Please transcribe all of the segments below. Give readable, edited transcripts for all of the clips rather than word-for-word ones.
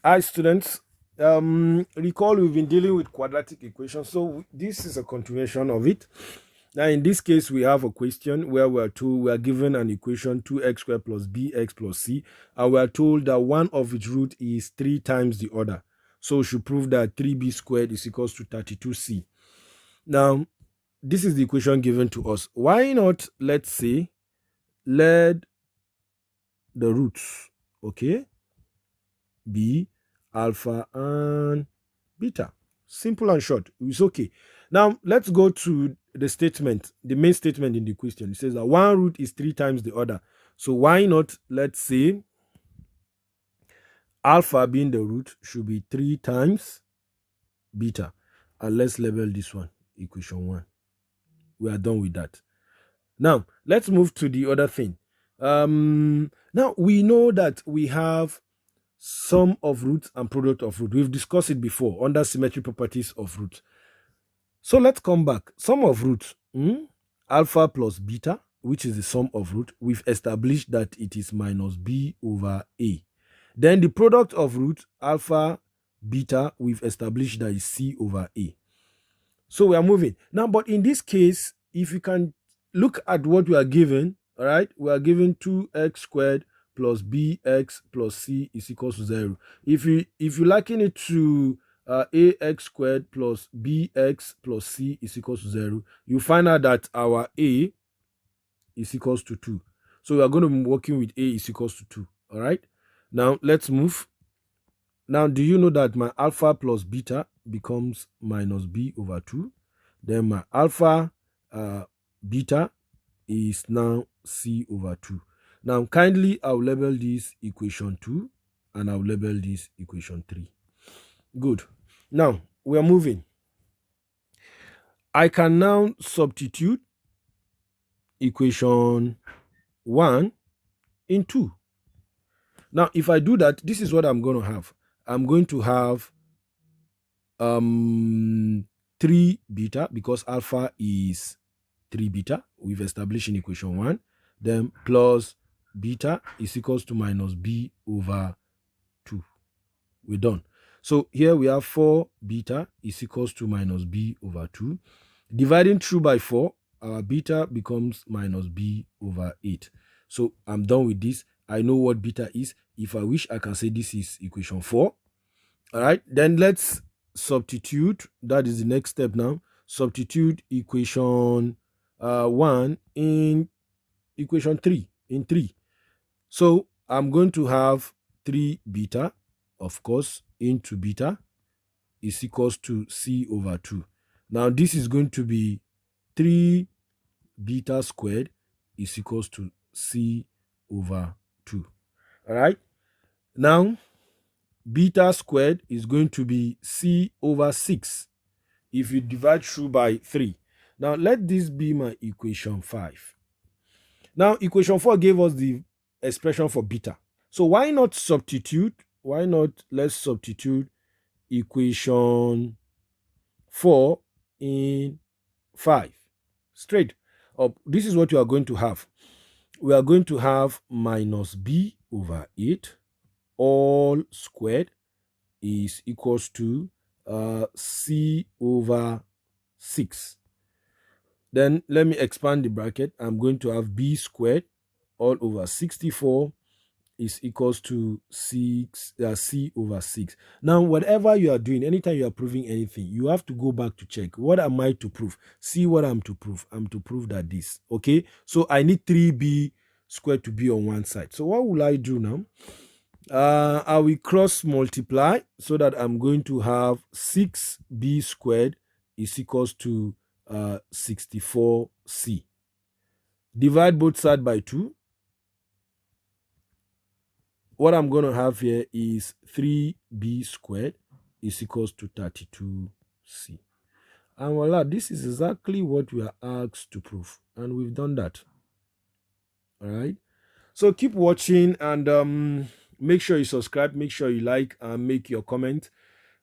Hi, students. Recall we've been dealing with quadratic equations, so this is a continuation of it. Now, in this case, we have a question where we are given an equation 2x squared plus bx plus c, and we are told that one of its root is 3 times the other. So we should prove that 3b squared is equals to 32c. Now, this is the equation given to us. Why not, let's say, let the roots, okay, be alpha and beta. Simple and short. It's okay. Now let's go to the statement, the main statement in the question. It says that one root is 3 times the other. So why not, let's say, alpha being the root should be 3 times beta. And let's label this one equation 1. We are done with that. Now let's move to the other thing. Now we know that we have sum of roots and product of root. We've discussed it before under symmetric properties of root. So let's come back. Sum of root, alpha plus beta, which is the sum of root. We've established that it is minus b over a. Then the product of root, alpha, beta, we've established that is c over a. So we are moving. Now, but in this case, if you can look at what we are given, all right, we are given 2x squared plus bx plus c is equals to 0. If you liken it to ax squared plus bx plus c is equals to 0, you find out that our a is equals to 2. So we are going to be working with a is equals to 2. All right. Now let's move. Now, do you know that my alpha plus beta becomes minus b over 2? Then my alpha beta is now c over 2. Now, kindly, I'll label this equation 2 and I'll label this equation 3. Good. Now, we are moving. I can now substitute equation 1 in 2. Now, if I do that, this is what I'm going to have. I'm going to have 3 beta because alpha is 3 beta. We've established in equation 1. Then plus beta is equals to minus b over 2. We're done. So here we have 4 beta is equals to minus b over 2. Dividing through by 4, our beta becomes minus b over 8. So I'm done with this. I know what beta is. If I wish, I can say this is equation 4. All right. Then let's substitute. That is the next step now. Substitute equation 1 in equation 3 in 3. So I'm going to have 3 beta, of course, into beta is equals to c over 2. Now this is going to be 3 beta squared is equals to c over 2. All right. Now beta squared is going to be c over 6 if you divide through by 3. Now let this be my equation 5. Now equation 4 gave us the expression for beta. So why not substitute? Why not let's substitute equation 4 in 5. Straight up, this is what you are going to have. We are going to have minus b over 8 all squared is equals to c over 6. Then let me expand the bracket. I'm going to have b squared all over 64 is equals to c over 6. Now, whatever you are doing, anytime you are proving anything, you have to go back to check. What am I to prove? See what I'm to prove. I'm to prove that this. Okay, so I need 3b squared to be on one side. So what will I do now? I will cross multiply so that I'm going to have 6b squared is equals to 64c. Divide both sides by 2. What I'm going to have here is 3b squared is equals to 32c. And voila, this is exactly what we are asked to prove. And we've done that. All right. So keep watching and make sure you subscribe, make sure you like, and make your comment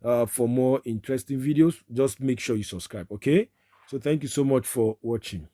for more interesting videos. Just make sure you subscribe. Okay. So thank you so much for watching.